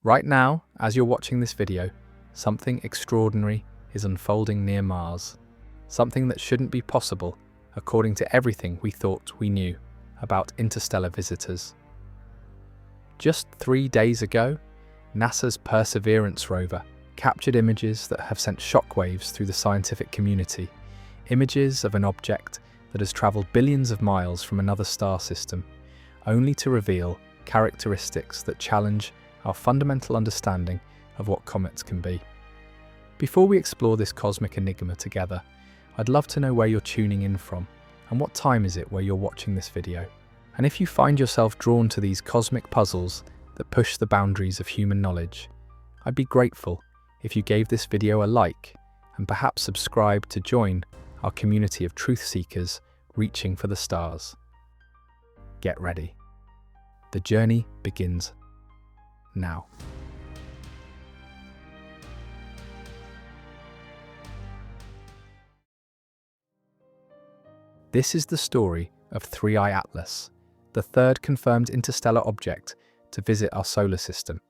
Right now, as you're watching this video, something extraordinary is unfolding near Mars. Something that shouldn't be possible according to everything we thought we knew about interstellar visitors. Just 3 days ago, NASA's Perseverance rover captured images that have sent shockwaves through the scientific community. Images of an object that has traveled billions of miles from another star system, only to reveal characteristics that challenge our fundamental understanding of what comets can be. Before we explore this cosmic enigma together, I'd love to know where you're tuning in from and what time is it where you're watching this video. And if you find yourself drawn to these cosmic puzzles that push the boundaries of human knowledge, I'd be grateful if you gave this video a like and perhaps subscribe to join our community of truth seekers reaching for the stars. Get ready. The journey begins now. This is the story of 3I Atlas, the third confirmed interstellar object to visit our solar system,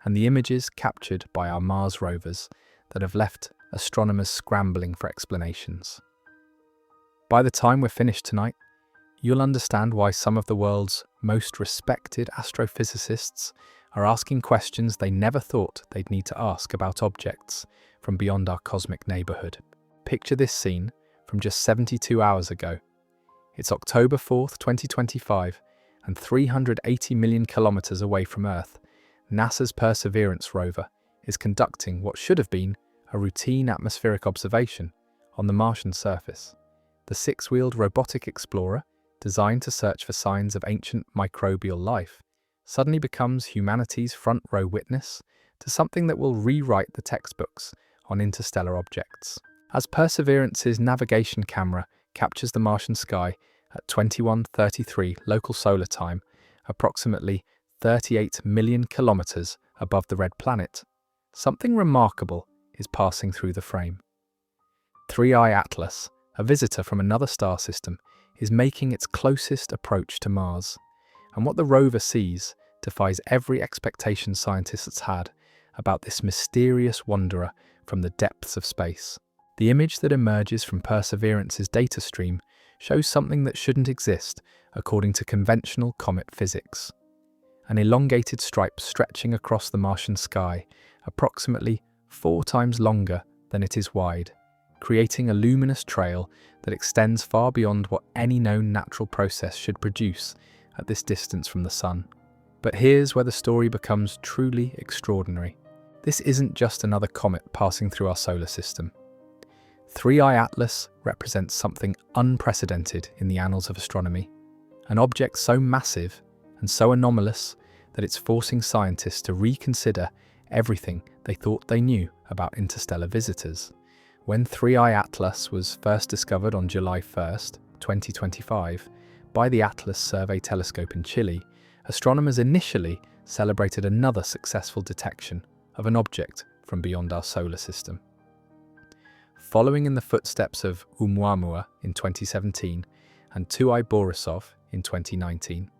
and the images captured by our Mars rovers that have left astronomers scrambling for explanations. By the time we're finished tonight, you'll understand why some of the world's most respected astrophysicists are asking questions they never thought they'd need to ask about objects from beyond our cosmic neighborhood. Picture this scene from just 72 hours ago. It's October 4th, 2025, and 380 million kilometers away from Earth, NASA's Perseverance rover is conducting what should have been a routine atmospheric observation on the Martian surface. The six-wheeled robotic explorer, designed to search for signs of ancient microbial life, suddenly becomes humanity's front-row witness to something that will rewrite the textbooks on interstellar objects. As Perseverance's navigation camera captures the Martian sky at 21:33 local solar time, approximately 38 million kilometers above the red planet, something remarkable is passing through the frame. 3I Atlas, a visitor from another star system, is making its closest approach to Mars, and what the rover sees defies every expectation scientists had about this mysterious wanderer from the depths of space. The image that emerges from Perseverance's data stream shows something that shouldn't exist according to conventional comet physics. An elongated stripe stretching across the Martian sky, approximately 4 times longer than it is wide, creating a luminous trail that extends far beyond what any known natural process should produce at this distance from the Sun. But here's where the story becomes truly extraordinary. This isn't just another comet passing through our solar system. 3I Atlas represents something unprecedented in the annals of astronomy, an object so massive and so anomalous that it's forcing scientists to reconsider everything they thought they knew about interstellar visitors. When 3I Atlas was first discovered on July 1st, 2025, by the Atlas Survey Telescope in Chile, astronomers initially celebrated another successful detection of an object from beyond our solar system. Following in the footsteps of Oumuamua in 2017 and 2I Borisov in 2019,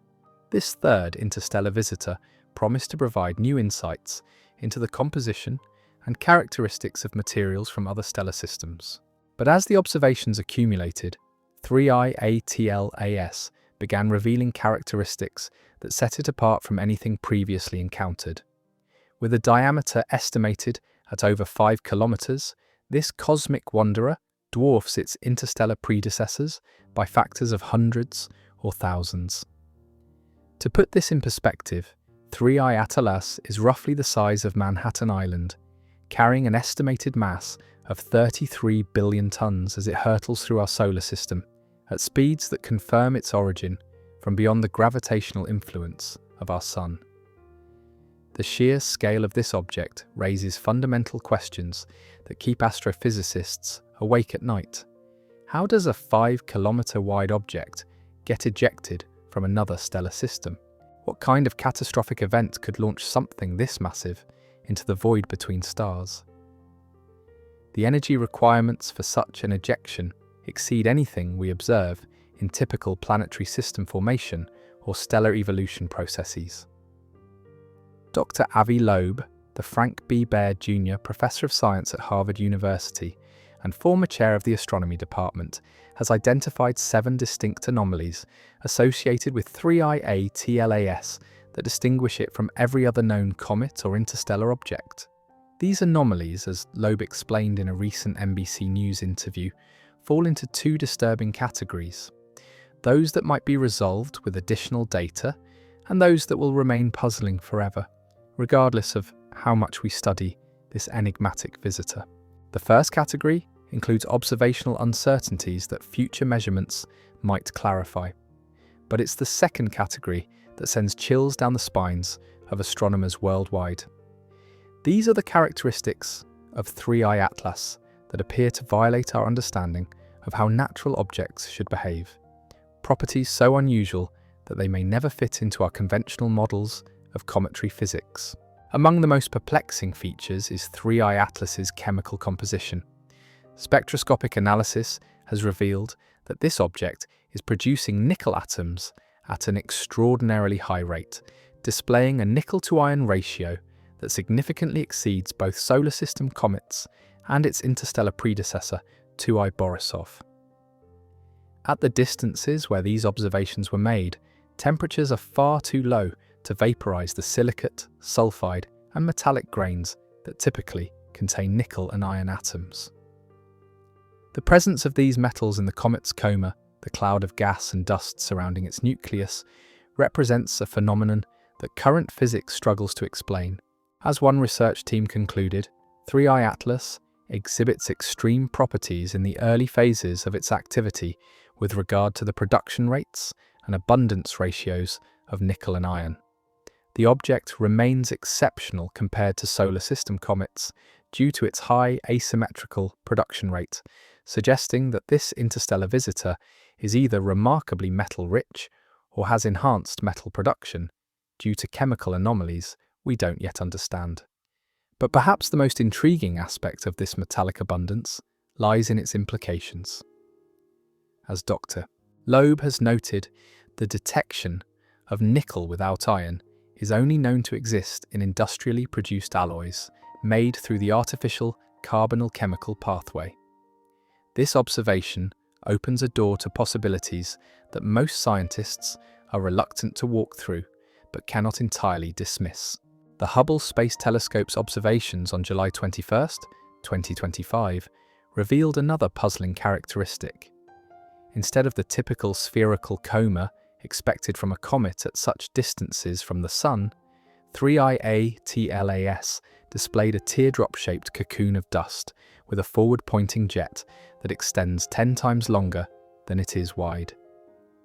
this third interstellar visitor promised to provide new insights into the composition and characteristics of materials from other stellar systems. But as the observations accumulated, 3I Atlas began revealing characteristics that set it apart from anything previously encountered. With a diameter estimated at over 5 kilometers, this cosmic wanderer dwarfs its interstellar predecessors by factors of hundreds or thousands. To put this in perspective, 3I Atlas is roughly the size of Manhattan Island, carrying an estimated mass of 33 billion tons as it hurtles through our solar system, at speeds that confirm its origin from beyond the gravitational influence of our Sun. The sheer scale of this object raises fundamental questions that keep astrophysicists awake at night. How does a 5-kilometer wide object get ejected from another stellar system? What kind of catastrophic event could launch something this massive into the void between stars? The energy requirements for such an ejection exceed anything we observe in typical planetary system formation or stellar evolution processes. Dr. Avi Loeb, the Frank B. Baird Jr. Professor of Science at Harvard University and former chair of the astronomy department, has identified 7 distinct anomalies associated with 3IA TLAS that distinguish it from every other known comet or interstellar object. These anomalies, as Loeb explained in a recent NBC News interview, fall into 2 disturbing categories: those that might be resolved with additional data, and those that will remain puzzling forever, regardless of how much we study this enigmatic visitor. The first category includes observational uncertainties that future measurements might clarify. But it's the second category that sends chills down the spines of astronomers worldwide. These are the characteristics of 3I Atlas that appear to violate our understanding of how natural objects should behave, properties so unusual that they may never fit into our conventional models of cometary physics. Among the most perplexing features is 3I Atlas's chemical composition. Spectroscopic analysis has revealed that this object is producing nickel atoms at an extraordinarily high rate, displaying a nickel-to-iron ratio that significantly exceeds both solar system comets and its interstellar predecessor, 2I Borisov. At the distances where these observations were made, temperatures are far too low to vaporize the silicate, sulfide, and metallic grains that typically contain nickel and iron atoms. The presence of these metals in the comet's coma, the cloud of gas and dust surrounding its nucleus, represents a phenomenon that current physics struggles to explain. As one research team concluded, 3I Atlas exhibits extreme properties in the early phases of its activity with regard to the production rates and abundance ratios of nickel and iron. The object remains exceptional compared to solar system comets due to its high asymmetrical production rate, suggesting that this interstellar visitor is either remarkably metal-rich or has enhanced metal production due to chemical anomalies we don't yet understand. But perhaps the most intriguing aspect of this metallic abundance lies in its implications. As Dr. Loeb has noted, the detection of nickel without iron is only known to exist in industrially produced alloys made through the artificial carbonyl chemical pathway. This observation opens a door to possibilities that most scientists are reluctant to walk through, but cannot entirely dismiss. The Hubble Space Telescope's observations on July 21, 2025, revealed another puzzling characteristic. Instead of the typical spherical coma expected from a comet at such distances from the Sun, 3IA TLAS displayed a teardrop-shaped cocoon of dust with a forward-pointing jet that extends 10 times longer than it is wide.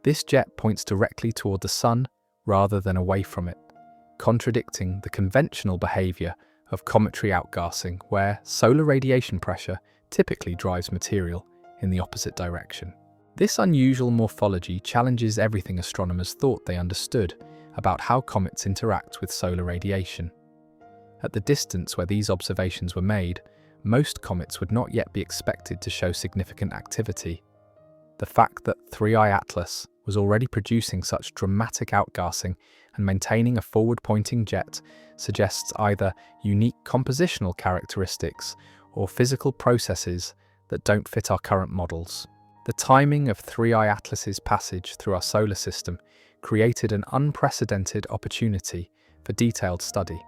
This jet points directly toward the Sun rather than away from it, contradicting the conventional behavior of cometary outgassing, where solar radiation pressure typically drives material in the opposite direction. This unusual morphology challenges everything astronomers thought they understood about how comets interact with solar radiation. At the distance where these observations were made, most comets would not yet be expected to show significant activity. The fact that 3I Atlas was already producing such dramatic outgassing and maintaining a forward-pointing jet suggests either unique compositional characteristics or physical processes that don't fit our current models. The timing of 3I Atlas's passage through our solar system created an unprecedented opportunity for detailed study.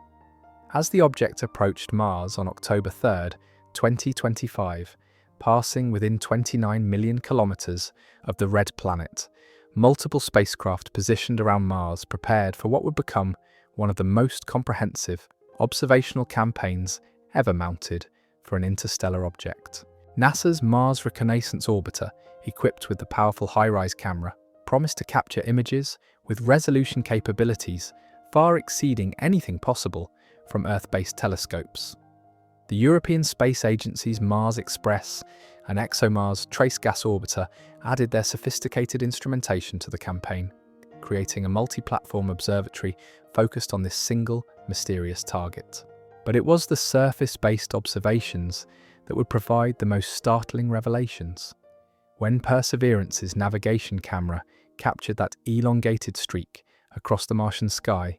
As the object approached Mars on October 3, 2025, passing within 29 million kilometers of the red planet, multiple spacecraft positioned around Mars prepared for what would become one of the most comprehensive observational campaigns ever mounted for an interstellar object. NASA's Mars Reconnaissance Orbiter, equipped with the powerful HiRISE camera, promised to capture images with resolution capabilities far exceeding anything possible from Earth-based telescopes. The European Space Agency's Mars Express and ExoMars Trace Gas Orbiter added their sophisticated instrumentation to the campaign, creating a multi-platform observatory focused on this single, mysterious target. But it was the surface-based observations that would provide the most startling revelations. When Perseverance's navigation camera captured that elongated streak across the Martian sky,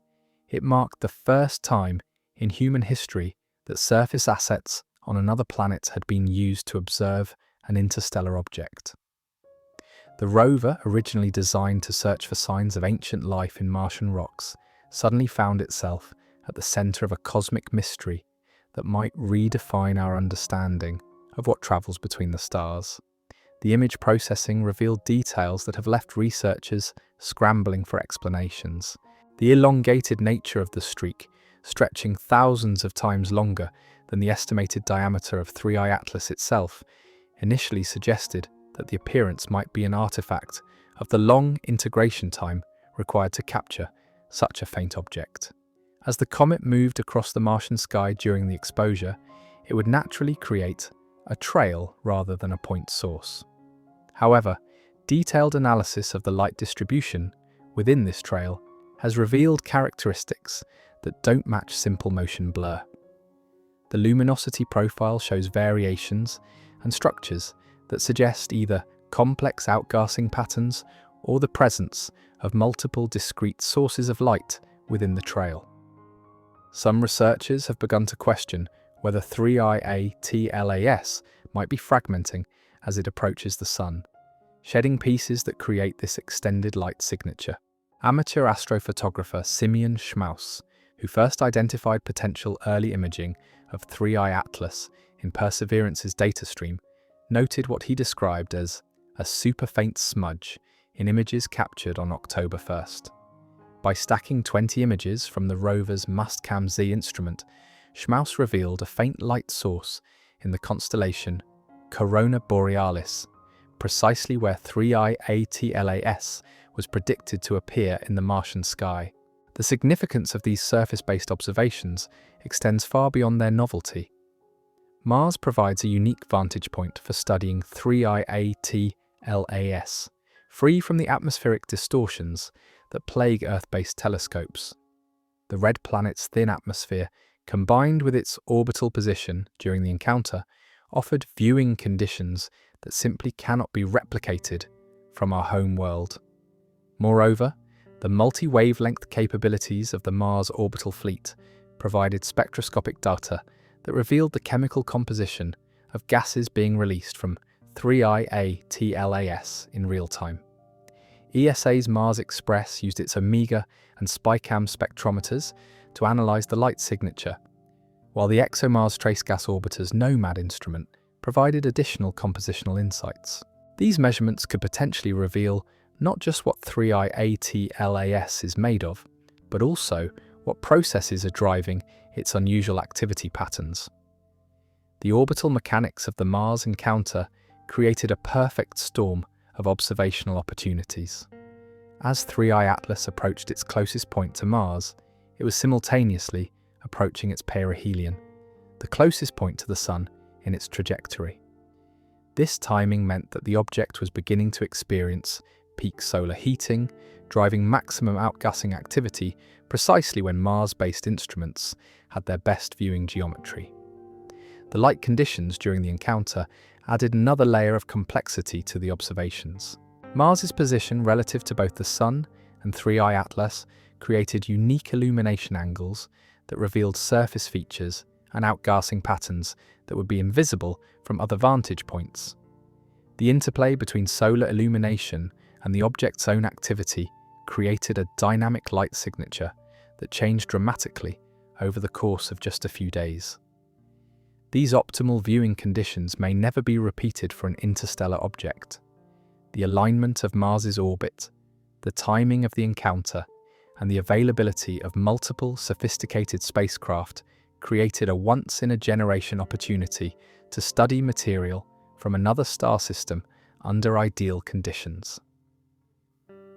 It marked the first time in human history that surface assets on another planet had been used to observe an interstellar object. The rover, originally designed to search for signs of ancient life in Martian rocks, suddenly found itself at the center of a cosmic mystery that might redefine our understanding of what travels between the stars. The image processing revealed details that have left researchers scrambling for explanations. The elongated nature of the streak, stretching thousands of times longer than the estimated diameter of 3I Atlas itself, initially suggested that the appearance might be an artifact of the long integration time required to capture such a faint object. As the comet moved across the Martian sky during the exposure, it would naturally create a trail rather than a point source. However, detailed analysis of the light distribution within this trail has revealed characteristics that don't match simple motion blur. The luminosity profile shows variations and structures that suggest either complex outgassing patterns or the presence of multiple discrete sources of light within the trail. Some researchers have begun to question whether 3IA-TLAS might be fragmenting as it approaches the Sun, shedding pieces that create this extended light signature. Amateur astrophotographer Simeon Schmaus, who first identified potential early imaging of 3I Atlas in Perseverance's data stream, noted what he described as a super-faint smudge in images captured on October 1st. By stacking 20 images from the rover's Mastcam-Z instrument, Schmaus revealed a faint light source in the constellation Corona Borealis, precisely where 3I-ATLAS was predicted to appear in the Martian sky. The significance of these surface-based observations extends far beyond their novelty. Mars provides a unique vantage point for studying 3I-ATLAS, free from the atmospheric distortions that plague Earth-based telescopes. The red planet's thin atmosphere, combined with its orbital position during the encounter, offered viewing conditions that simply cannot be replicated from our home world. Moreover, the multi-wavelength capabilities of the Mars orbital fleet provided spectroscopic data that revealed the chemical composition of gases being released from 3I-ATLAS in real time. ESA's Mars Express used its Omega and SpyCam spectrometers to analyze the light signature, while the ExoMars Trace Gas Orbiter's NOMAD instrument provided additional compositional insights. These measurements could potentially reveal not just what 3I-ATLAS is made of, but also what processes are driving its unusual activity patterns. The orbital mechanics of the Mars encounter created a perfect storm of observational opportunities. As 3I Atlas approached its closest point to Mars, it was simultaneously approaching its perihelion, the closest point to the Sun in its trajectory. This timing meant that the object was beginning to experience peak solar heating, driving maximum outgassing activity precisely when Mars-based instruments had their best viewing geometry. The light conditions during the encounter added another layer of complexity to the observations. Mars's position relative to both the Sun and 3I Atlas created unique illumination angles that revealed surface features and outgassing patterns that would be invisible from other vantage points. The interplay between solar illumination and the object's own activity created a dynamic light signature that changed dramatically over the course of just a few days. These optimal viewing conditions may never be repeated for an interstellar object. The alignment of Mars's orbit, the timing of the encounter, and the availability of multiple sophisticated spacecraft created a once-in-a-generation opportunity to study material from another star system under ideal conditions.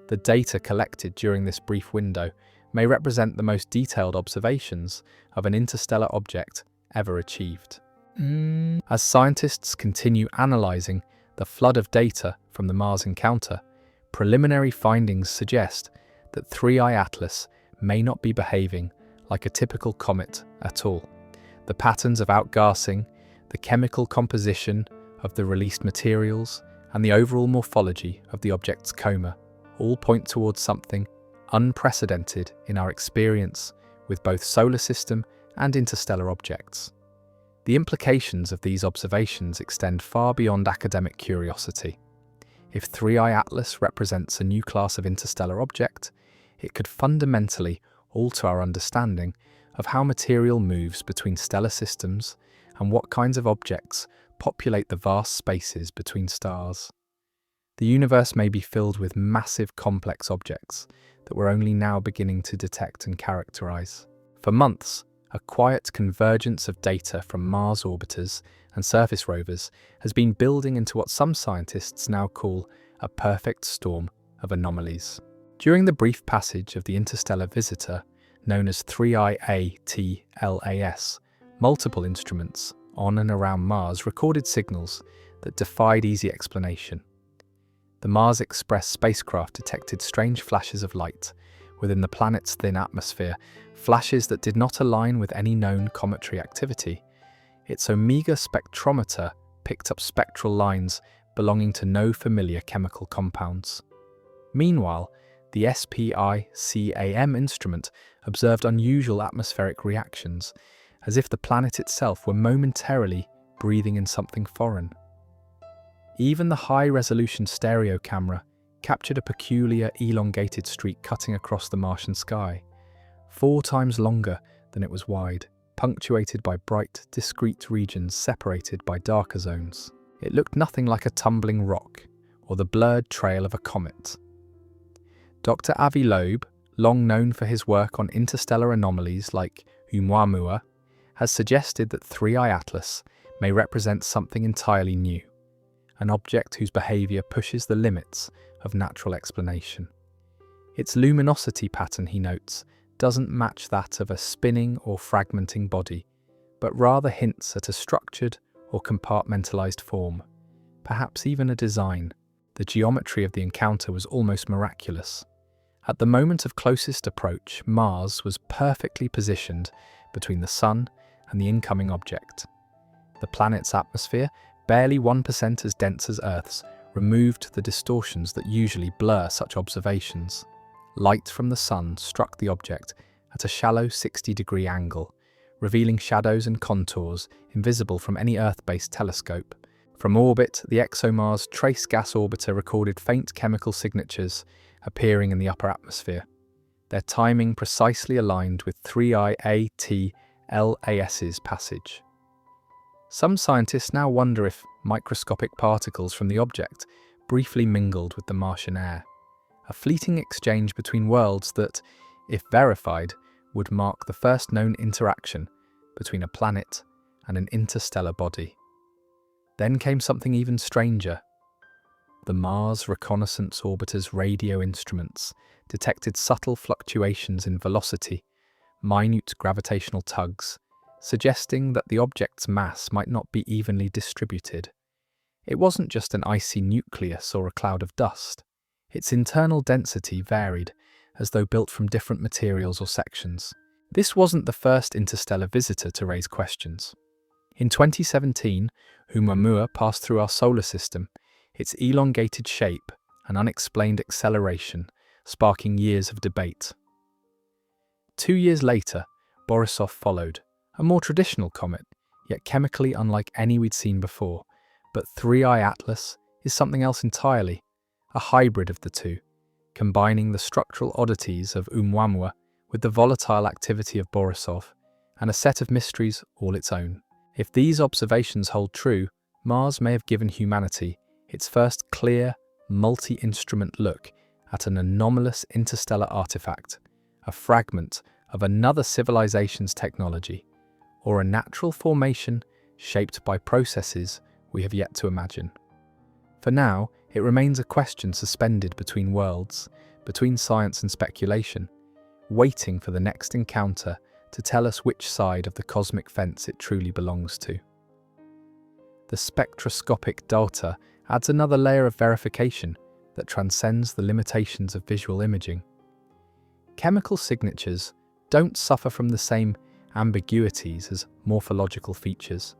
The data collected during this brief window may represent the most detailed observations of an interstellar object ever achieved. As scientists continue analyzing the flood of data from the Mars encounter, preliminary findings suggest that 3I Atlas may not be behaving like a typical comet at all. The patterns of outgassing, the chemical composition of the released materials, and the overall morphology of the object's coma all point towards something unprecedented in our experience with both solar system and interstellar objects. The implications of these observations extend far beyond academic curiosity. If 3I Atlas represents a new class of interstellar object, it could fundamentally alter our understanding of how material moves between stellar systems and what kinds of objects populate the vast spaces between stars. The universe may be filled with massive complex objects that we're only now beginning to detect and characterize. For months, a quiet convergence of data from Mars orbiters and surface rovers has been building into what some scientists now call a perfect storm of anomalies. During the brief passage of the interstellar visitor, known as 3I-ATLAS, multiple instruments on and around Mars recorded signals that defied easy explanation. The Mars Express spacecraft detected strange flashes of light within the planet's thin atmosphere, flashes that did not align with any known cometary activity. Its Omega spectrometer picked up spectral lines belonging to no familiar chemical compounds. Meanwhile, the SPI-CAM instrument observed unusual atmospheric reactions, as if the planet itself were momentarily breathing in something foreign. Even the high-resolution stereo camera captured a peculiar elongated streak cutting across the Martian sky, 4 times longer than it was wide, punctuated by bright, discrete regions separated by darker zones. It looked nothing like a tumbling rock or the blurred trail of a comet. Dr. Avi Loeb, long known for his work on interstellar anomalies like Oumuamua, has suggested that 3I Atlas may represent something entirely new, an object whose behavior pushes the limits of natural explanation. Its luminosity pattern, he notes, doesn't match that of a spinning or fragmenting body, but rather hints at a structured or compartmentalized form, perhaps even a design. The geometry of the encounter was almost miraculous. At the moment of closest approach, Mars was perfectly positioned between the Sun and the incoming object. The planet's atmosphere, barely 1% as dense as Earth's, removed the distortions that usually blur such observations. Light from the Sun struck the object at a shallow 60-degree angle, revealing shadows and contours invisible from any Earth-based telescope. From orbit, the ExoMars Trace Gas Orbiter recorded faint chemical signatures appearing in the upper atmosphere, their timing precisely aligned with 3I-ATLAS's passage. Some scientists now wonder if microscopic particles from the object briefly mingled with the Martian air, a fleeting exchange between worlds that, if verified, would mark the first known interaction between a planet and an interstellar body. Then came something even stranger. The Mars Reconnaissance Orbiter's radio instruments detected subtle fluctuations in velocity, minute gravitational tugs, suggesting that the object's mass might not be evenly distributed. It wasn't just an icy nucleus or a cloud of dust. Its internal density varied, as though built from different materials or sections. This wasn't the first interstellar visitor to raise questions. In 2017, Oumuamua passed through our solar system, its elongated shape and unexplained acceleration sparking years of debate. 2 years later, Borisov followed, a more traditional comet, yet chemically unlike any we'd seen before. But 3I Atlas is something else entirely, a hybrid of the two, combining the structural oddities of Oumuamua with the volatile activity of Borisov, and a set of mysteries all its own. If these observations hold true, Mars may have given humanity its first clear, multi-instrument look at an anomalous interstellar artifact, a fragment of another civilization's technology, or a natural formation shaped by processes we have yet to imagine. For now, it remains a question suspended between worlds, between science and speculation, waiting for the next encounter to tell us which side of the cosmic fence it truly belongs to. The spectroscopic data adds another layer of verification that transcends the limitations of visual imaging. Chemical signatures don't suffer from the same ambiguities as morphological features,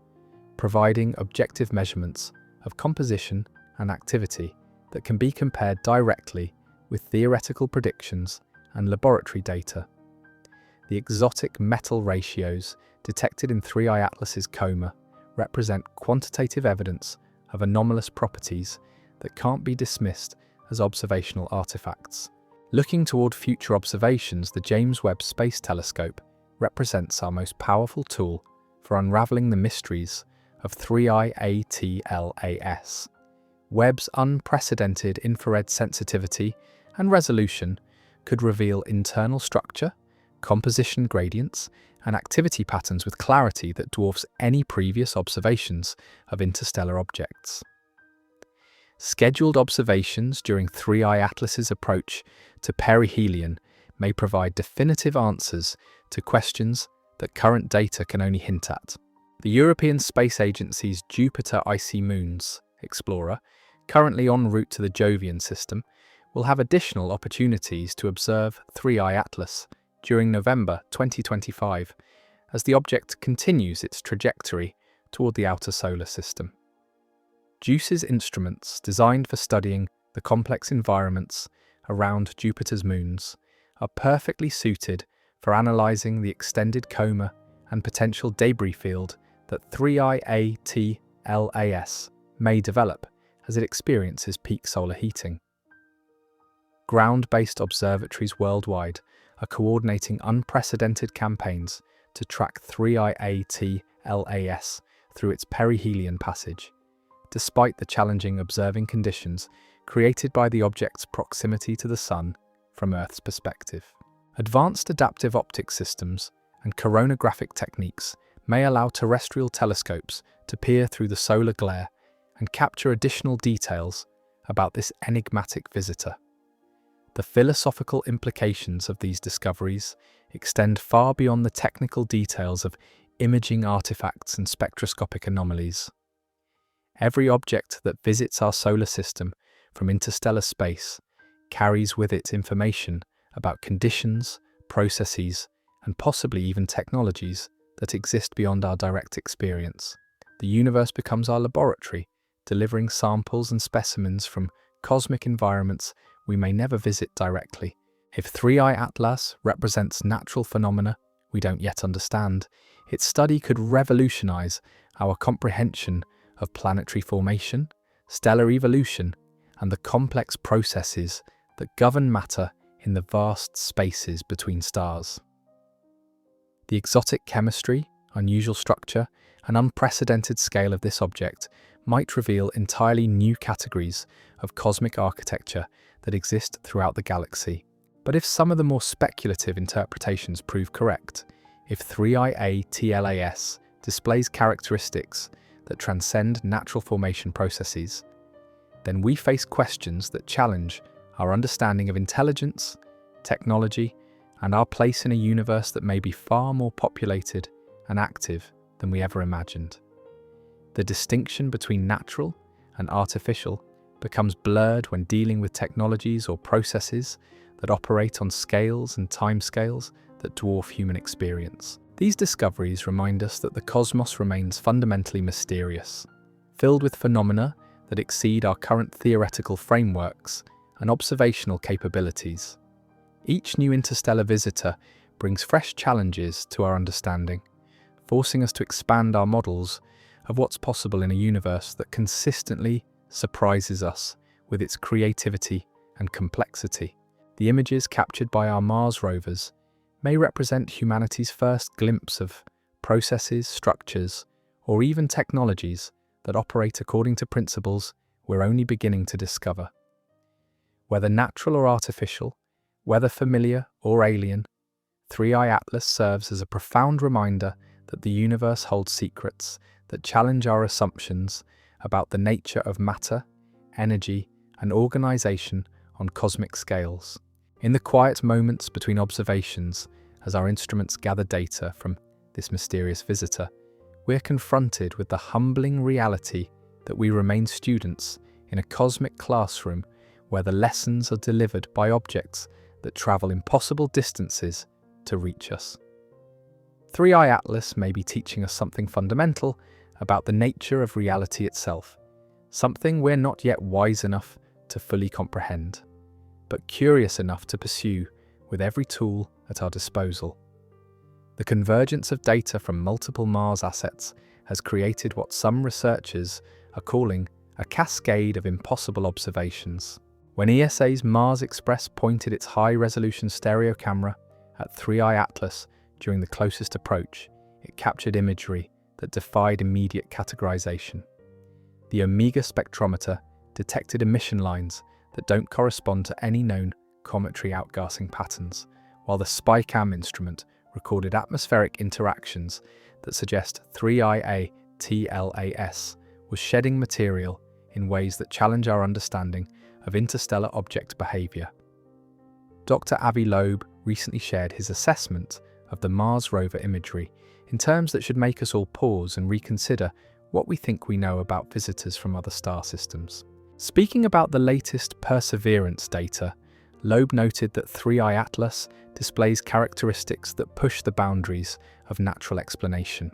providing objective measurements of composition and activity that can be compared directly with theoretical predictions and laboratory data. The exotic metal ratios detected in 3I Atlas's coma represent quantitative evidence of anomalous properties that can't be dismissed as observational artifacts. Looking toward future observations, the James Webb Space Telescope represents our most powerful tool for unraveling the mysteries of 3I ATLAS. Webb's unprecedented infrared sensitivity and resolution could reveal internal structure, composition gradients, and activity patterns with clarity that dwarfs any previous observations of interstellar objects. Scheduled observations during 3I Atlas's approach to perihelion may provide definitive answers to questions that current data can only hint at. The European Space Agency's Jupiter Icy Moons Explorer, currently en route to the Jovian system, will have additional opportunities to observe 3I Atlas during November 2025 as the object continues its trajectory toward the outer solar system. JUICE's instruments, designed for studying the complex environments around Jupiter's moons, are perfectly suited for analyzing the extended coma and potential debris field that 3I ATLAS may develop as it experiences peak solar heating. Ground-based observatories worldwide are coordinating unprecedented campaigns to track 3I ATLAS through its perihelion passage, despite the challenging observing conditions created by the object's proximity to the Sun from Earth's perspective. Advanced adaptive optic systems and coronagraphic techniques may allow terrestrial telescopes to peer through the solar glare and capture additional details about this enigmatic visitor. The philosophical implications of these discoveries extend far beyond the technical details of imaging artifacts and spectroscopic anomalies. Every object that visits our solar system from interstellar space carries with it information about conditions, processes, and possibly even technologies that exist beyond our direct experience. The universe becomes our laboratory, delivering samples and specimens from cosmic environments we may never visit directly. If 3I Atlas represents natural phenomena we don't yet understand, its study could revolutionize our comprehension of planetary formation, stellar evolution, and the complex processes that govern matter in the vast spaces between stars. The exotic chemistry, unusual structure, and unprecedented scale of this object might reveal entirely new categories of cosmic architecture that exist throughout the galaxy. But if some of the more speculative interpretations prove correct, if 3I ATLAS displays characteristics that transcend natural formation processes, then we face questions that challenge our understanding of intelligence, technology, and our place in a universe that may be far more populated and active than we ever imagined. The distinction between natural and artificial becomes blurred when dealing with technologies or processes that operate on scales and timescales that dwarf human experience. These discoveries remind us that the cosmos remains fundamentally mysterious, filled with phenomena that exceed our current theoretical frameworks and observational capabilities. Each new interstellar visitor brings fresh challenges to our understanding, forcing us to expand our models of what's possible in a universe that consistently surprises us with its creativity and complexity. The images captured by our Mars rovers may represent humanity's first glimpse of processes, structures, or even technologies that operate according to principles we're only beginning to discover. Whether natural or artificial, whether familiar or alien, 3I Atlas serves as a profound reminder that the universe holds secrets that challenge our assumptions about the nature of matter, energy, and organization on cosmic scales. In the quiet moments between observations, as our instruments gather data from this mysterious visitor, we're confronted with the humbling reality that we remain students in a cosmic classroom where the lessons are delivered by objects that travel impossible distances to reach us. 3I Atlas may be teaching us something fundamental about the nature of reality itself, something we're not yet wise enough to fully comprehend, but curious enough to pursue with every tool at our disposal. The convergence of data from multiple Mars assets has created what some researchers are calling a cascade of impossible observations. When ESA's Mars Express pointed its high-resolution stereo camera at 3i Atlas during the closest approach, it captured imagery that defied immediate categorization. The Omega spectrometer detected emission lines that don't correspond to any known cometary outgassing patterns, while the SpyCam instrument recorded atmospheric interactions that suggest 3IA TLAS was shedding material in ways that challenge our understanding of interstellar object behavior. Dr. Avi Loeb recently shared his assessment of the Mars rover imagery in terms that should make us all pause and reconsider what we think we know about visitors from other star systems. Speaking about the latest Perseverance data, Loeb noted that 3i Atlas displays characteristics that push the boundaries of natural explanation.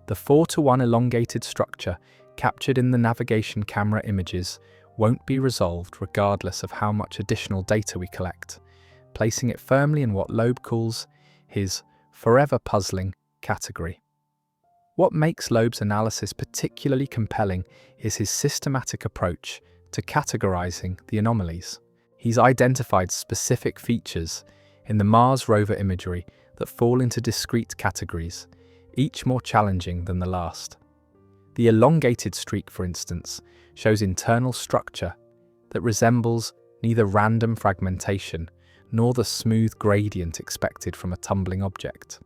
The 4:1 elongated structure captured in the navigation camera images won't be resolved regardless of how much additional data we collect, placing it firmly in what Loeb calls his forever puzzling category. What makes Loeb's analysis particularly compelling is his systematic approach to categorizing the anomalies. He's identified specific features in the Mars rover imagery that fall into discrete categories, each more challenging than the last. The elongated streak, for instance, shows internal structure that resembles neither random fragmentation nor the smooth gradient expected from a tumbling object.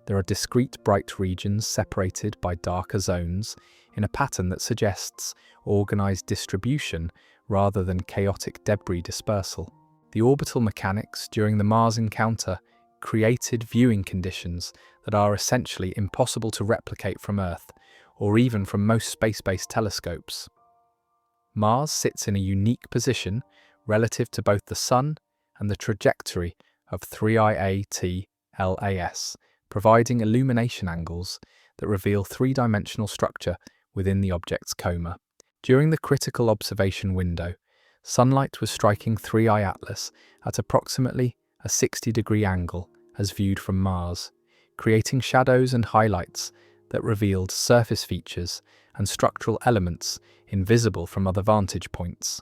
There are discrete bright regions separated by darker zones in a pattern that suggests organized distribution rather than chaotic debris dispersal. The orbital mechanics during the Mars encounter created viewing conditions that are essentially impossible to replicate from Earth or even from most space-based telescopes. Mars sits in a unique position relative to both the Sun and the trajectory of 3IA TLAS, providing illumination angles that reveal three-dimensional structure within the object's coma. During the critical observation window, sunlight was striking 3i Atlas at approximately a 60-degree angle as viewed from Mars, creating shadows and highlights that revealed surface features and structural elements invisible from other vantage points.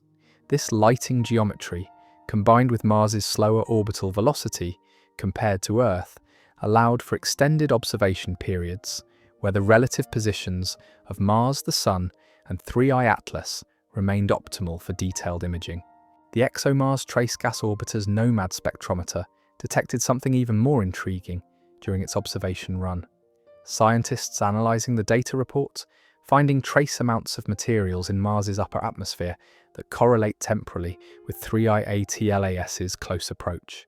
This lighting geometry, combined with Mars's slower orbital velocity compared to Earth, allowed for extended observation periods where the relative positions of Mars, the Sun, and 3i Atlas remained optimal for detailed imaging. The ExoMars Trace Gas Orbiter's NOMAD spectrometer detected something even more intriguing during its observation run. Scientists analyzing the data report, finding trace amounts of materials in Mars's upper atmosphere that correlate temporally with 3IA TLAS's close approach.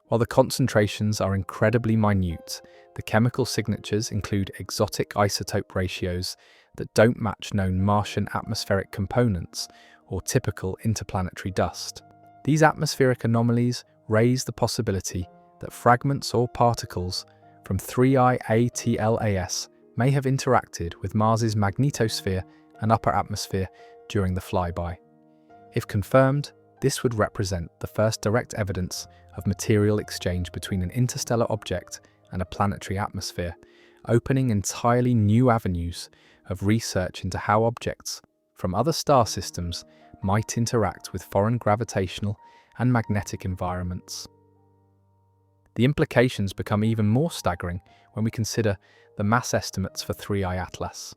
While the concentrations are incredibly minute, the chemical signatures include exotic isotope ratios that don't match known Martian atmospheric components or typical interplanetary dust. These atmospheric anomalies raise the possibility that fragments or particles from 3IA TLAS may have interacted with Mars's magnetosphere and upper atmosphere during the flyby. If confirmed, this would represent the first direct evidence of material exchange between an interstellar object and a planetary atmosphere, opening entirely new avenues of research into how objects from other star systems might interact with foreign gravitational and magnetic environments. The implications become even more staggering when we consider the mass estimates for 3i Atlas.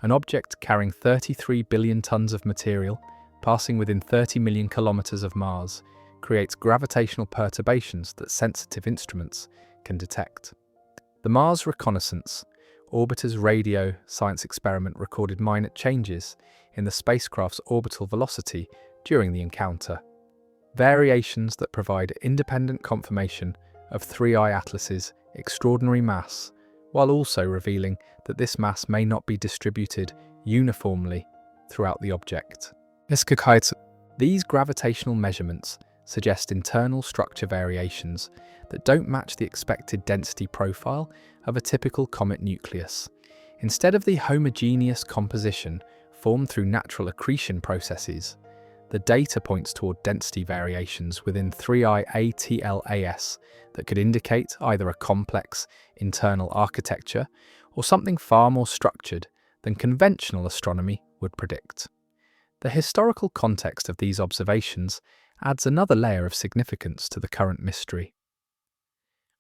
An object carrying 33 billion tons of material, passing within 30 million kilometers of Mars, creates gravitational perturbations that sensitive instruments can detect. The Mars Reconnaissance Orbiter's radio science experiment recorded minor changes in the spacecraft's orbital velocity during the encounter, variations that provide independent confirmation of 3i Atlas's extraordinary mass, while also revealing that this mass may not be distributed uniformly throughout the object. These gravitational measurements suggest internal structure variations that don't match the expected density profile of a typical comet nucleus. Instead of the homogeneous composition formed through natural accretion processes, The data points toward density variations within 3i ATLAS that could indicate either a complex internal architecture or something far more structured than conventional astronomy would predict. The historical context of these observations adds another layer of significance to the current mystery.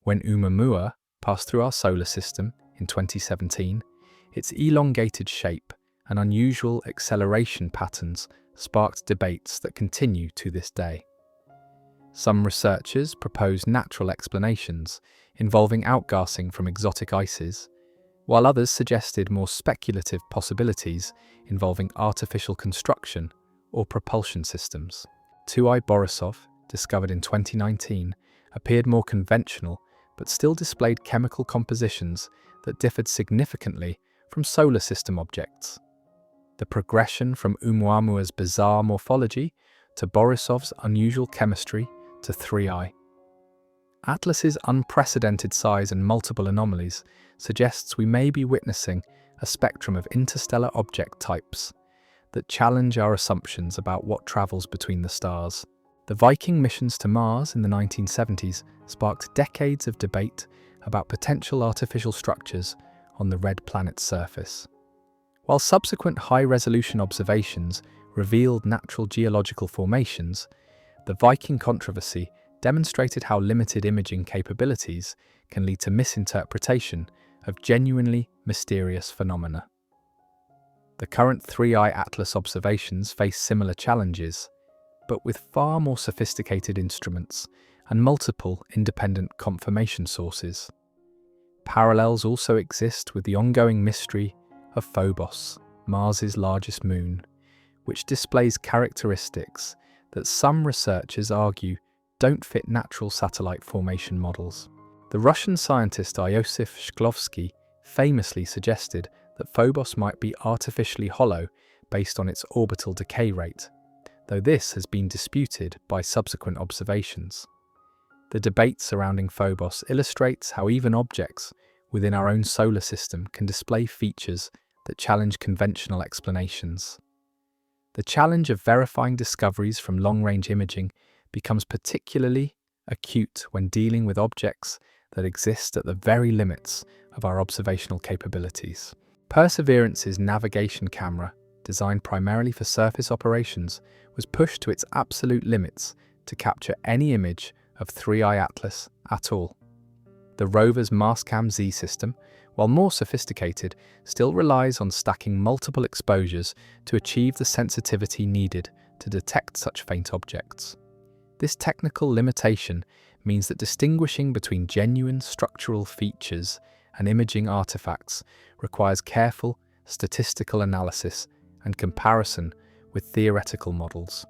When Oumuamua passed through our solar system in 2017, its elongated shape and unusual acceleration patterns sparked debates that continue to this day. Some researchers propose natural explanations involving outgassing from exotic ices, while others suggested more speculative possibilities involving artificial construction or propulsion systems. 2i Borisov, discovered in 2019, appeared more conventional but still displayed chemical compositions that differed significantly from solar system objects. The progression from Oumuamua's bizarre morphology to Borisov's unusual chemistry to 3i. Atlas's unprecedented size and multiple anomalies suggests we may be witnessing a spectrum of interstellar object types that challenge our assumptions about what travels between the stars. The Viking missions to Mars in the 1970s sparked decades of debate about potential artificial structures on the red planet's surface. While subsequent high-resolution observations revealed natural geological formations, the Viking controversy demonstrated how limited imaging capabilities can lead to misinterpretation of genuinely mysterious phenomena. The current 3i Atlas observations face similar challenges, but with far more sophisticated instruments and multiple independent confirmation sources. Parallels also exist with the ongoing mystery of Phobos, Mars's largest moon, which displays characteristics that some researchers argue don't fit natural satellite formation models. The Russian scientist Iosif Shklovsky famously suggested that Phobos might be artificially hollow based on its orbital decay rate, though this has been disputed by subsequent observations. The debate surrounding Phobos illustrates how even objects within our own solar system can display features that challenge conventional explanations. The challenge of verifying discoveries from long-range imaging becomes particularly acute when dealing with objects that exist at the very limits of our observational capabilities. Perseverance's navigation camera, designed primarily for surface operations, was pushed to its absolute limits to capture any image of 3i Atlas at all. The rover's Mastcam Z system, while more sophisticated, still relies on stacking multiple exposures to achieve the sensitivity needed to detect such faint objects. This technical limitation means that distinguishing between genuine structural features and imaging artifacts requires careful statistical analysis and comparison with theoretical models.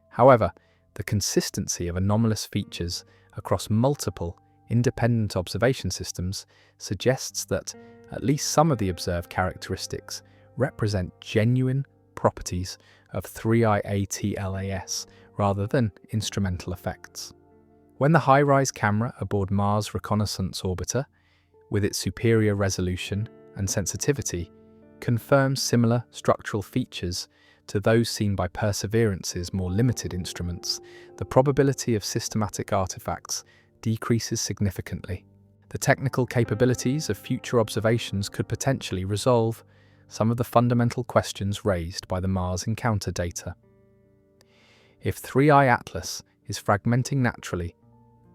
However, the consistency of anomalous features across multiple independent observation systems suggests that at least some of the observed characteristics represent genuine properties of 3i ATLAS rather than instrumental effects. When the high-rise camera aboard Mars Reconnaissance Orbiter, with its superior resolution and sensitivity, confirms similar structural features to those seen by Perseverance's more limited instruments, the probability of systematic artifacts decreases significantly. The technical capabilities of future observations could potentially resolve some of the fundamental questions raised by the Mars encounter data. If 3i Atlas is fragmenting naturally,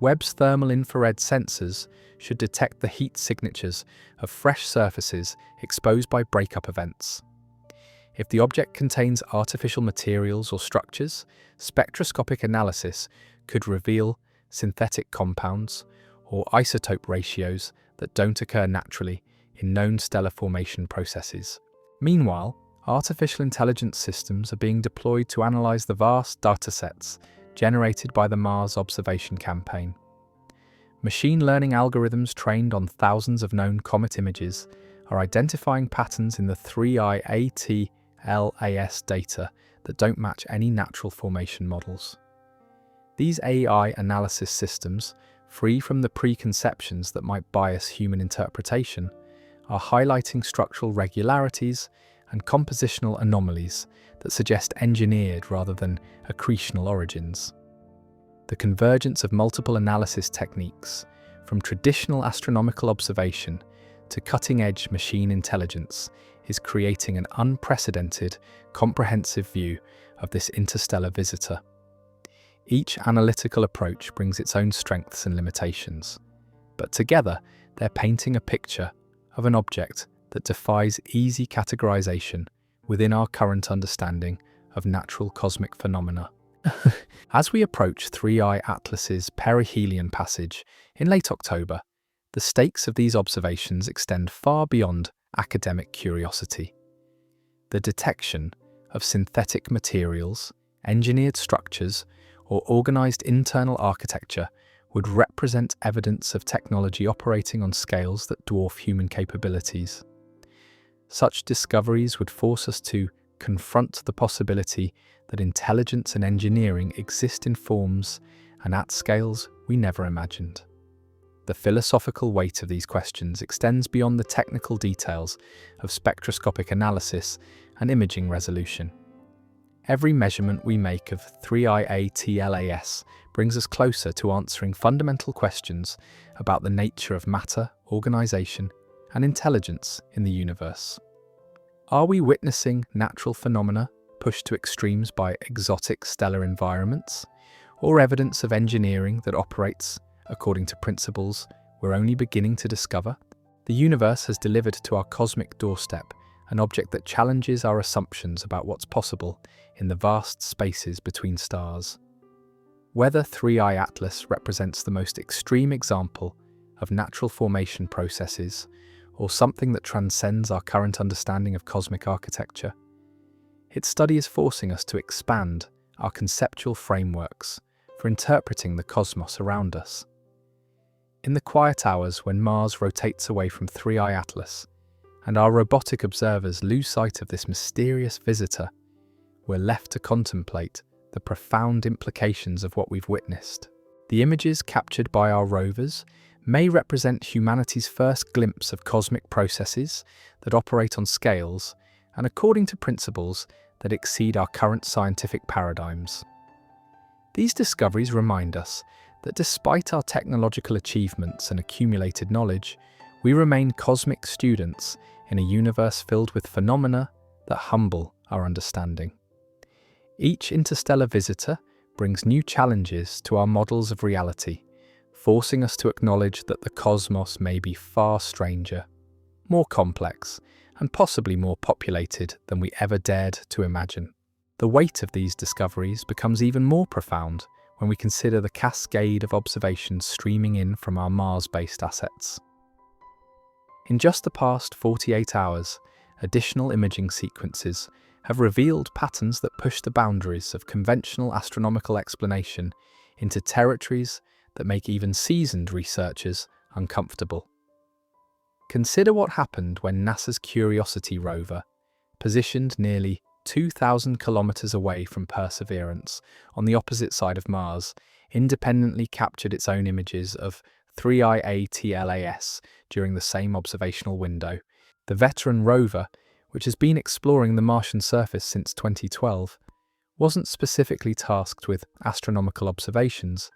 Webb's thermal infrared sensors should detect the heat signatures of fresh surfaces exposed by breakup events. If the object contains artificial materials or structures, spectroscopic analysis could reveal synthetic compounds or isotope ratios that don't occur naturally in known stellar formation processes. Meanwhile, artificial intelligence systems are being deployed to analyze the vast datasets generated by the Mars observation campaign. Machine learning algorithms trained on thousands of known comet images are identifying patterns in the 3i ATLAS data that don't match any natural formation models. These AI analysis systems, free from the preconceptions that might bias human interpretation, are highlighting structural regularities and compositional anomalies that suggest engineered rather than accretional origins. The convergence of multiple analysis techniques, from traditional astronomical observation to cutting-edge machine intelligence, is creating an unprecedented, comprehensive view of this interstellar visitor. Each analytical approach brings its own strengths and limitations, but together they're painting a picture of an object that defies easy categorization within our current understanding of natural cosmic phenomena. As we approach 3I Atlas's perihelion passage in late October, the stakes of these observations extend far beyond academic curiosity. The detection of synthetic materials, engineered structures, or organized internal architecture would represent evidence of technology operating on scales that dwarf human capabilities. Such discoveries would force us to confront the possibility that intelligence and engineering exist in forms and at scales we never imagined. The philosophical weight of these questions extends beyond the technical details of spectroscopic analysis and imaging resolution. Every measurement we make of 3I-ATLAS brings us closer to answering fundamental questions about the nature of matter, organization, and intelligence in the universe. Are we witnessing natural phenomena pushed to extremes by exotic stellar environments, or evidence of engineering that operates according to principles we're only beginning to discover? The universe has delivered to our cosmic doorstep an object that challenges our assumptions about what's possible in the vast spaces between stars. Whether 3I Atlas represents the most extreme example of natural formation processes or something that transcends our current understanding of cosmic architecture, its study is forcing us to expand our conceptual frameworks for interpreting the cosmos around us. In the quiet hours when Mars rotates away from 3I Atlas and our robotic observers lose sight of this mysterious visitor, we're left to contemplate the profound implications of what we've witnessed. The images captured by our rovers may represent humanity's first glimpse of cosmic processes that operate on scales and according to principles that exceed our current scientific paradigms. These discoveries remind us that despite our technological achievements and accumulated knowledge, we remain cosmic students in a universe filled with phenomena that humble our understanding. Each interstellar visitor brings new challenges to our models of reality, forcing us to acknowledge that the cosmos may be far stranger, more complex, and possibly more populated than we ever dared to imagine. The weight of these discoveries becomes even more profound when we consider the cascade of observations streaming in from our Mars-based assets. In just the past 48 hours, additional imaging sequences have revealed patterns that push the boundaries of conventional astronomical explanation into territories that make even seasoned researchers uncomfortable. Consider what happened when NASA's Curiosity rover, positioned nearly 2,000 kilometers away from Perseverance on the opposite side of Mars, independently captured its own images of 3I-ATLAS during the same observational window. The veteran rover, which has been exploring the Martian surface since 2012, wasn't specifically tasked with astronomical observations,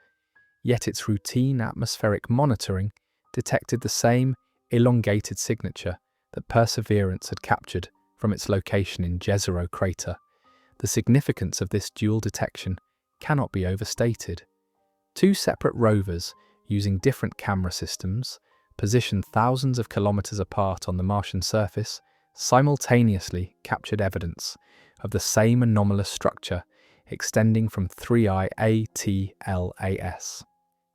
yet its routine atmospheric monitoring detected the same elongated signature that Perseverance had captured from its location in Jezero crater. The significance of this dual detection cannot be overstated. Two separate rovers, using different camera systems, positioned thousands of kilometers apart on the Martian surface, simultaneously captured evidence of the same anomalous structure extending from 3I-ATLAS.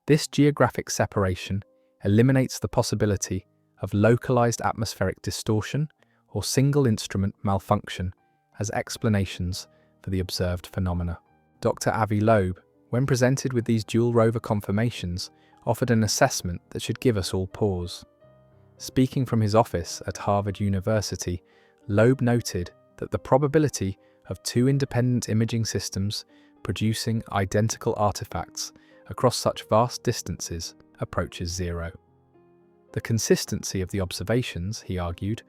This geographic separation eliminates the possibility of localized atmospheric distortion or single instrument malfunction as explanations for the observed phenomena. Dr. Avi Loeb, when presented with these dual rover confirmations, offered an assessment that should give us all pause. Speaking from his office at Harvard University, Loeb noted that the probability of two independent imaging systems producing identical artifacts across such vast distances approaches zero. The consistency of the observations, he argued,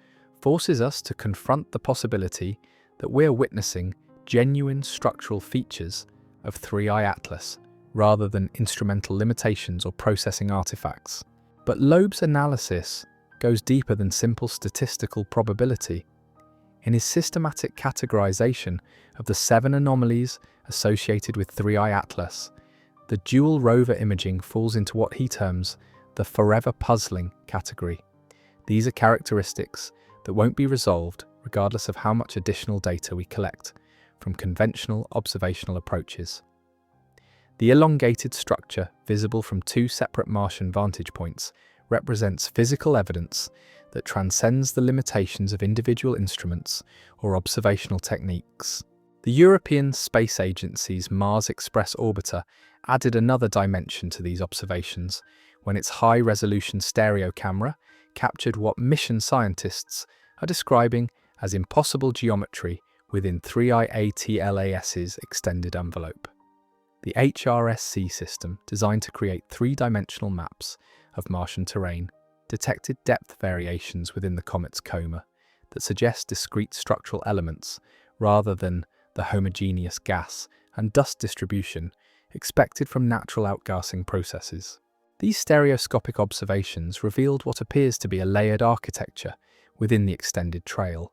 forces us to confront the possibility that we're witnessing genuine structural features of 3I Atlas rather than instrumental limitations or processing artifacts. But Loeb's analysis goes deeper than simple statistical probability. In his systematic categorization of the 7 anomalies associated with 3I Atlas, the dual rover imaging falls into what he terms the forever puzzling category. These are characteristics that won't be resolved regardless of how much additional data we collect from conventional observational approaches. The elongated structure visible from 2 separate Martian vantage points represents physical evidence that transcends the limitations of individual instruments or observational techniques. The European Space Agency's Mars Express orbiter added another dimension to these observations when its high-resolution stereo camera captured what mission scientists are describing as impossible geometry within 3I ATLAS's extended envelope. The HRSC system, designed to create 3-dimensional maps of Martian terrain, detected depth variations within the comet's coma that suggest discrete structural elements rather than the homogeneous gas and dust distribution expected from natural outgassing processes. These stereoscopic observations revealed what appears to be a layered architecture within the extended trail,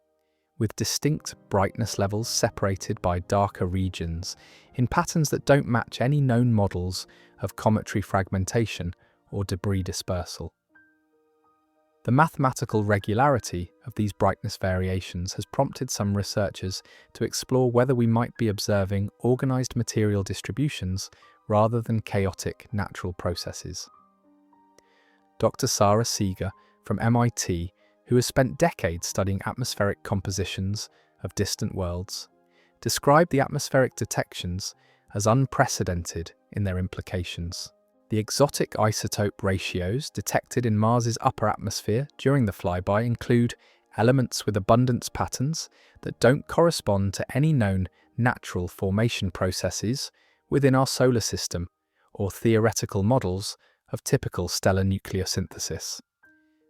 with distinct brightness levels separated by darker regions in patterns that don't match any known models of cometary fragmentation or debris dispersal. The mathematical regularity of these brightness variations has prompted some researchers to explore whether we might be observing organized material distributions rather than chaotic natural processes. Dr. Sarah Seeger from MIT, who has spent decades studying atmospheric compositions of distant worlds, described the atmospheric detections as unprecedented in their implications. The exotic isotope ratios detected in Mars's upper atmosphere during the flyby include elements with abundance patterns that don't correspond to any known natural formation processes within our solar system or theoretical models of typical stellar nucleosynthesis.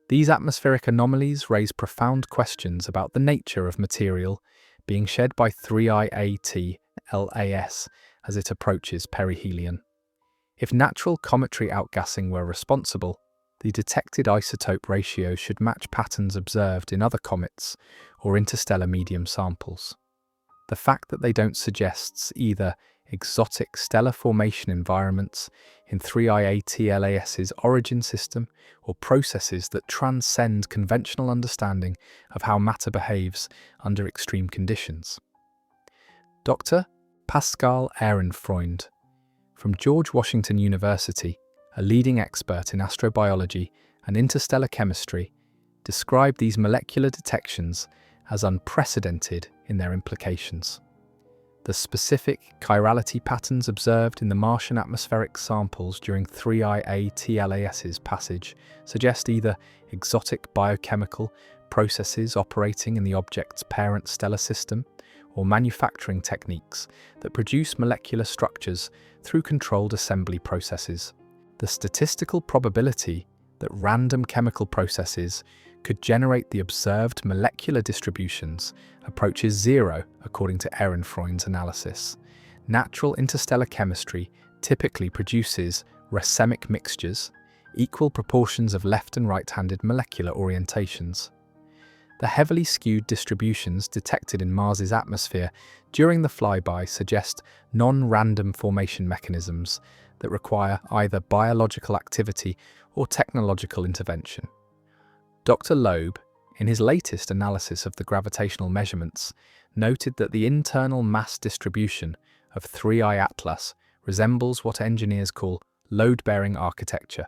These atmospheric anomalies raise profound questions about the nature of material being shed by 3I ATLAS as it approaches perihelion. If natural cometary outgassing were responsible, the detected isotope ratio should match patterns observed in other comets or interstellar medium samples. The fact that they don't suggests either exotic stellar formation environments in 3I ATLAS's origin system or processes that transcend conventional understanding of how matter behaves under extreme conditions. Dr. Pascal Ehrenfreund from George Washington University, a leading expert in astrobiology and interstellar chemistry, described these molecular detections as unprecedented in their implications. The specific chirality patterns observed in the Martian atmospheric samples during 3I ATLAS's passage suggest either exotic biochemical processes operating in the object's parent stellar system or manufacturing techniques that produce molecular structures through controlled assembly processes. The statistical probability that random chemical processes could generate the observed molecular distributions approaches 0, according to Ehrenfreund's analysis. Natural interstellar chemistry typically produces racemic mixtures, equal proportions of left and right-handed molecular orientations. The heavily skewed distributions detected in Mars's atmosphere during the flyby suggest non-random formation mechanisms that require either biological activity or technological intervention. Dr. Loeb, in his latest analysis of the gravitational measurements, noted that the internal mass distribution of 3I Atlas resembles what engineers call load-bearing architecture,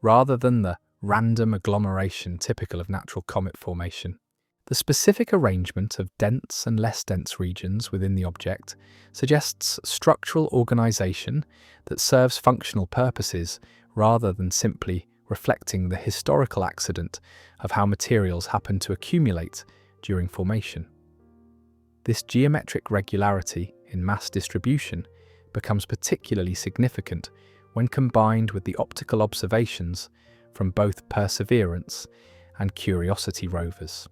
rather than the random agglomeration typical of natural comet formation. The specific arrangement of dense and less dense regions within the object suggests structural organization that serves functional purposes rather than simply reflecting the historical accident of how materials happen to accumulate during formation. This geometric regularity in mass distribution becomes particularly significant when combined with the optical observations from both Perseverance and Curiosity rovers.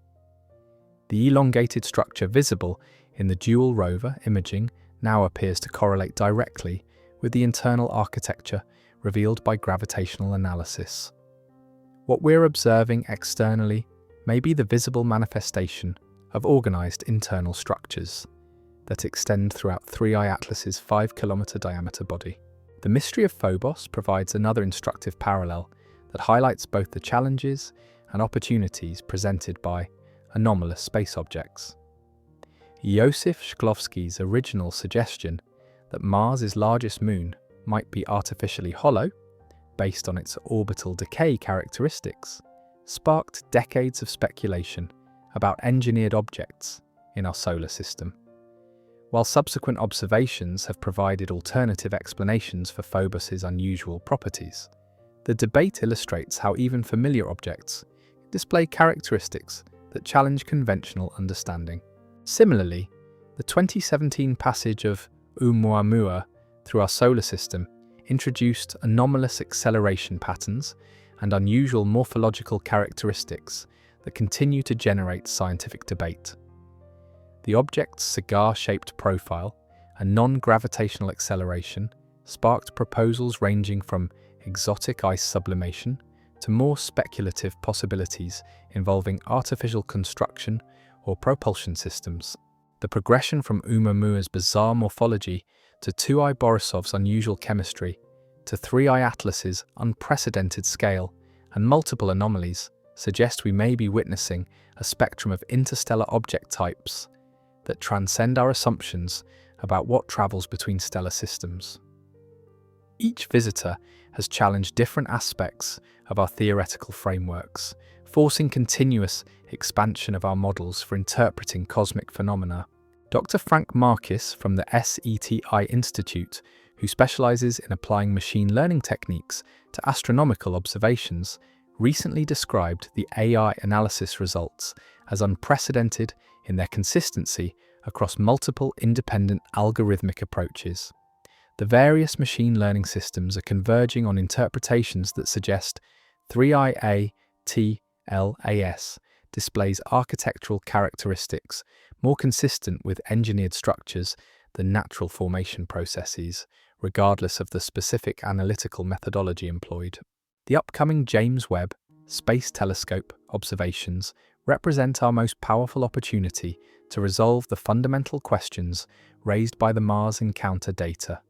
The elongated structure visible in the dual rover imaging now appears to correlate directly with the internal architecture revealed by gravitational analysis. What we're observing externally may be the visible manifestation of organized internal structures that extend throughout 3I Atlas's 5-kilometer diameter body. The mystery of Phobos provides another instructive parallel that highlights both the challenges and opportunities presented by anomalous space objects. Joseph Shklovsky's original suggestion that Mars' largest moon might be artificially hollow, based on its orbital decay characteristics, sparked decades of speculation about engineered objects in our solar system. While subsequent observations have provided alternative explanations for Phobos' unusual properties, the debate illustrates how even familiar objects display characteristics that challenge conventional understanding. Similarly, the 2017 passage of Oumuamua through our solar system introduced anomalous acceleration patterns and unusual morphological characteristics that continue to generate scientific debate. The object's cigar-shaped profile and non-gravitational acceleration sparked proposals ranging from exotic ice sublimation to more speculative possibilities involving artificial construction or propulsion systems. The progression from Oumuamua's bizarre morphology to 2I Borisov's unusual chemistry to 3I Atlas's unprecedented scale and multiple anomalies suggest we may be witnessing a spectrum of interstellar object types that transcend our assumptions about what travels between stellar systems. Each visitor has challenged different aspects of our theoretical frameworks, forcing continuous expansion of our models for interpreting cosmic phenomena. Dr. Frank Marcus from the SETI Institute, who specializes in applying machine learning techniques to astronomical observations, recently described the AI analysis results as unprecedented in their consistency across multiple independent algorithmic approaches. The various machine learning systems are converging on interpretations that suggest 3IA TLAS displays architectural characteristics more consistent with engineered structures than natural formation processes, regardless of the specific analytical methodology employed. The upcoming James Webb Space Telescope observations represent our most powerful opportunity to resolve the fundamental questions raised by the Mars Encounter data.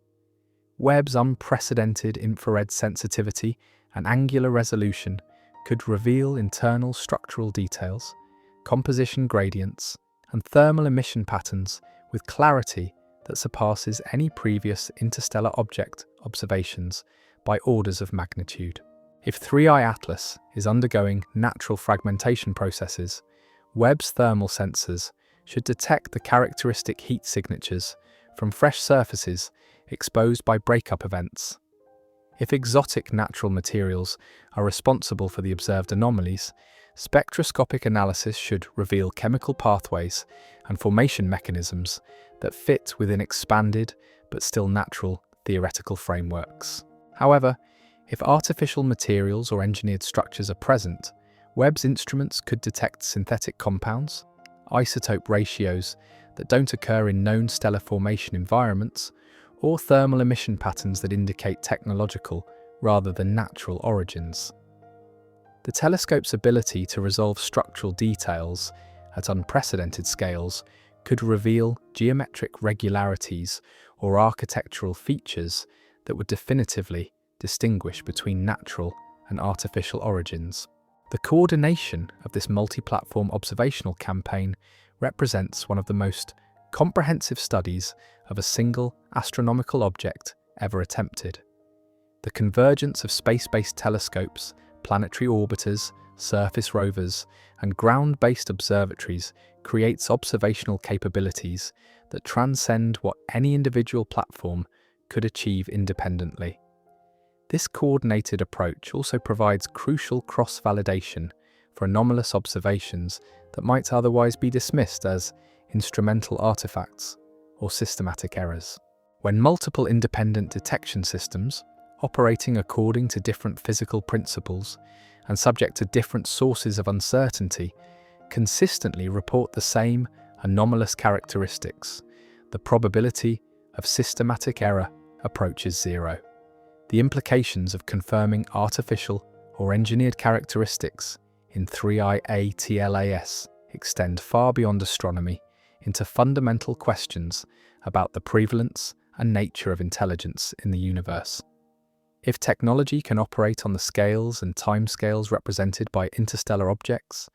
Webb's unprecedented infrared sensitivity and angular resolution could reveal internal structural details, composition gradients, and thermal emission patterns with clarity that surpasses any previous interstellar object observations by orders of magnitude. If 3I Atlas is undergoing natural fragmentation processes, Webb's thermal sensors should detect the characteristic heat signatures from fresh surfaces exposed by breakup events. If exotic natural materials are responsible for the observed anomalies, spectroscopic analysis should reveal chemical pathways and formation mechanisms that fit within expanded but still natural theoretical frameworks. However, if artificial materials or engineered structures are present, Webb's instruments could detect synthetic compounds, isotope ratios that don't occur in known stellar formation environments, or thermal emission patterns that indicate technological rather than natural origins. The telescope's ability to resolve structural details at unprecedented scales could reveal geometric regularities or architectural features that would definitively distinguish between natural and artificial origins. The coordination of this multi-platform observational campaign represents one of the most comprehensive studies of a single astronomical object ever attempted. The convergence of space-based telescopes, planetary orbiters, surface rovers, and ground-based observatories creates observational capabilities that transcend what any individual platform could achieve independently. This coordinated approach also provides crucial cross-validation for anomalous observations that might otherwise be dismissed as instrumental artifacts or systematic errors. When multiple independent detection systems, operating according to different physical principles and subject to different sources of uncertainty, consistently report the same anomalous characteristics, the probability of systematic error approaches zero. The implications of confirming artificial or engineered characteristics in 3I-ATLAS extend far beyond astronomy into fundamental questions about the prevalence and nature of intelligence in the universe. If technology can operate on the scales and timescales represented by interstellar objects,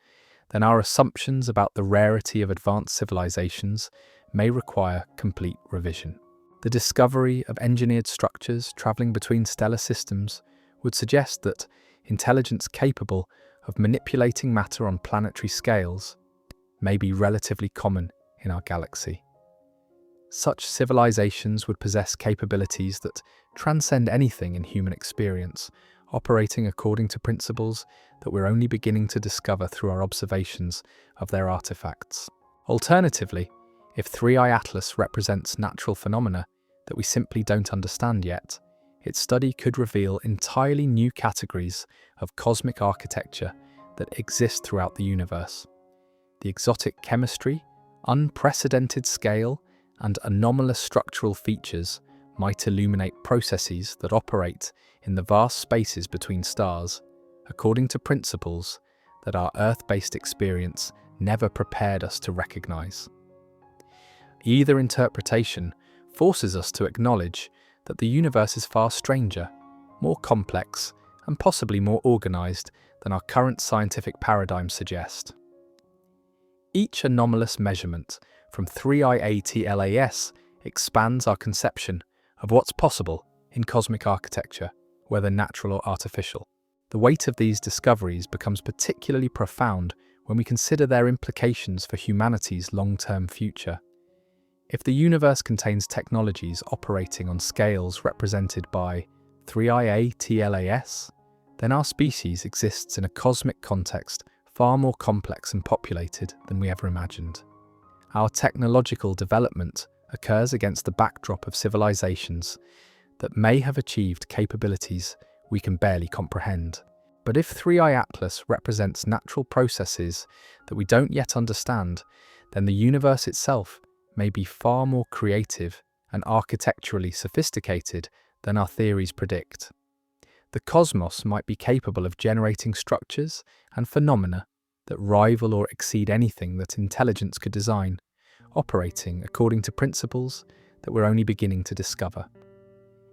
then our assumptions about the rarity of advanced civilizations may require complete revision. The discovery of engineered structures traveling between stellar systems would suggest that intelligence capable of manipulating matter on planetary scales may be relatively common in our galaxy. Such civilizations would possess capabilities that transcend anything in human experience, operating according to principles that we're only beginning to discover through our observations of their artifacts. Alternatively, if 3I Atlas represents natural phenomena that we simply don't understand yet, its study could reveal entirely new categories of cosmic architecture that exist throughout the universe. The exotic chemistry, unprecedented scale, and anomalous structural features might illuminate processes that operate in the vast spaces between stars, according to principles that our Earth-based experience never prepared us to recognize. Either interpretation forces us to acknowledge that the universe is far stranger, more complex, and possibly more organized than our current scientific paradigms suggest. Each anomalous measurement from 3I-ATLAS expands our conception of what's possible in cosmic architecture, whether natural or artificial. The weight of these discoveries becomes particularly profound when we consider their implications for humanity's long-term future. If the universe contains technologies operating on scales represented by 3I-ATLAS, then our species exists in a cosmic context far more complex and populated than we ever imagined. Our technological development occurs against the backdrop of civilizations that may have achieved capabilities we can barely comprehend. But if 3I Atlas represents natural processes that we don't yet understand, then the universe itself may be far more creative and architecturally sophisticated than our theories predict. The cosmos might be capable of generating structures and phenomena that rival or exceed anything that intelligence could design, operating according to principles that we're only beginning to discover.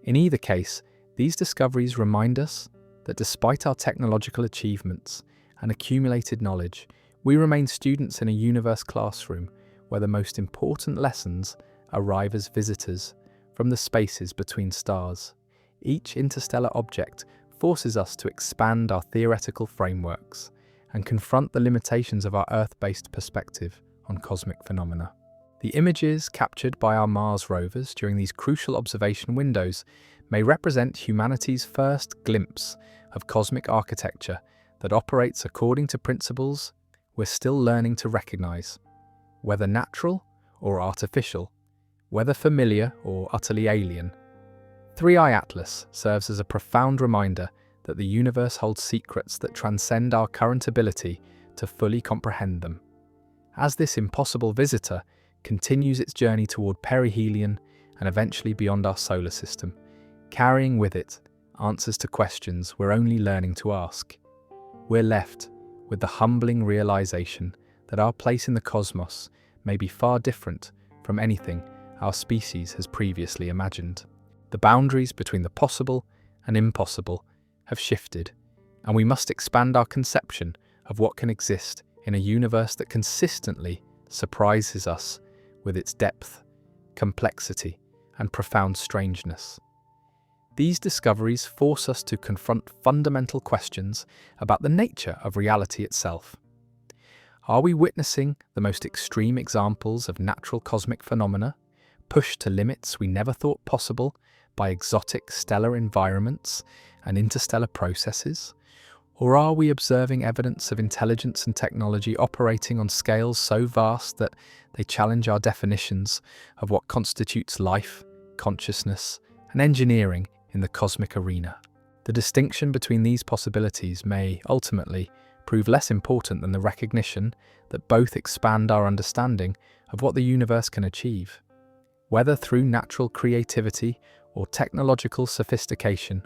In either case, these discoveries remind us that despite our technological achievements and accumulated knowledge, we remain students in a universe classroom where the most important lessons arrive as visitors from the spaces between stars. Each interstellar object forces us to expand our theoretical frameworks and confront the limitations of our Earth-based perspective on cosmic phenomena. The images captured by our Mars rovers during these crucial observation windows may represent humanity's first glimpse of cosmic architecture that operates according to principles we're still learning to recognize, whether natural or artificial, whether familiar or utterly alien. 3I Atlas serves as a profound reminder that the universe holds secrets that transcend our current ability to fully comprehend them. As this impossible visitor continues its journey toward perihelion and eventually beyond our solar system, carrying with it answers to questions we're only learning to ask, we're left with the humbling realization that our place in the cosmos may be far different from anything our species has previously imagined. The boundaries between the possible and impossible have shifted, and we must expand our conception of what can exist in a universe that consistently surprises us with its depth, complexity, and profound strangeness. These discoveries force us to confront fundamental questions about the nature of reality itself. Are we witnessing the most extreme examples of natural cosmic phenomena, pushed to limits we never thought possible by exotic stellar environments and interstellar processes? Or are we observing evidence of intelligence and technology operating on scales so vast that they challenge our definitions of what constitutes life, consciousness, and engineering in the cosmic arena? The distinction between these possibilities may, ultimately, prove less important than the recognition that both expand our understanding of what the universe can achieve. Whether through natural creativity or technological sophistication,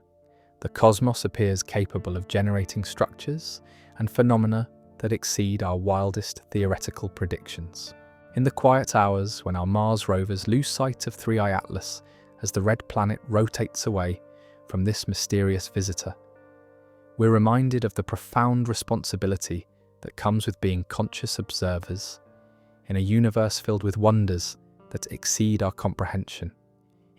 the cosmos appears capable of generating structures and phenomena that exceed our wildest theoretical predictions. In the quiet hours when our Mars rovers lose sight of 3i Atlas as the red planet rotates away from this mysterious visitor, we're reminded of the profound responsibility that comes with being conscious observers in a universe filled with wonders that exceed our comprehension.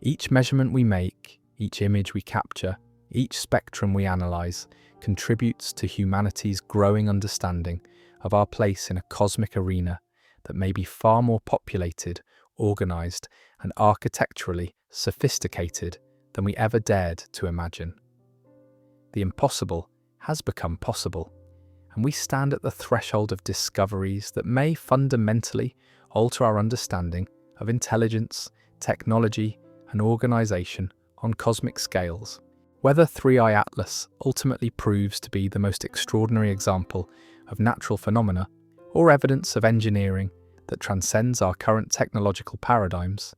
Each measurement we make, each image we capture, each spectrum we analyze contributes to humanity's growing understanding of our place in a cosmic arena that may be far more populated, organized, and architecturally sophisticated than we ever dared to imagine. The impossible has become possible, and we stand at the threshold of discoveries that may fundamentally alter our understanding of intelligence, technology, and organization on cosmic scales. Whether 3i Atlas ultimately proves to be the most extraordinary example of natural phenomena or evidence of engineering that transcends our current technological paradigms,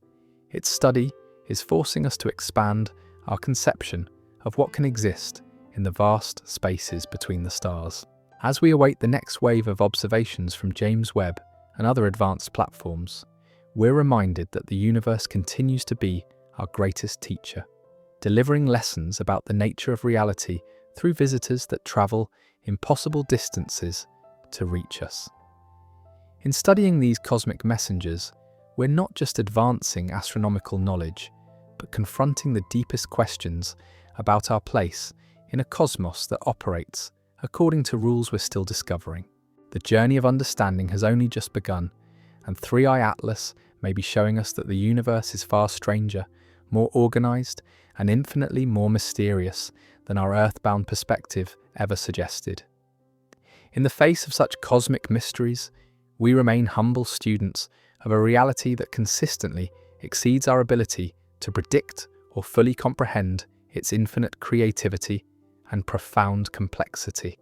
its study is forcing us to expand our conception of what can exist in the vast spaces between the stars. As we await the next wave of observations from James Webb and other advanced platforms, we're reminded that the universe continues to be our greatest teacher, delivering lessons about the nature of reality through visitors that travel impossible distances to reach us. In studying these cosmic messengers, we're not just advancing astronomical knowledge, but confronting the deepest questions about our place in a cosmos that operates according to rules we're still discovering. The journey of understanding has only just begun, and 3i Atlas may be showing us that the universe is far stranger, more organized, and infinitely more mysterious than our earthbound perspective ever suggested. In the face of such cosmic mysteries, we remain humble students of a reality that consistently exceeds our ability to predict or fully comprehend its infinite creativity and profound complexity.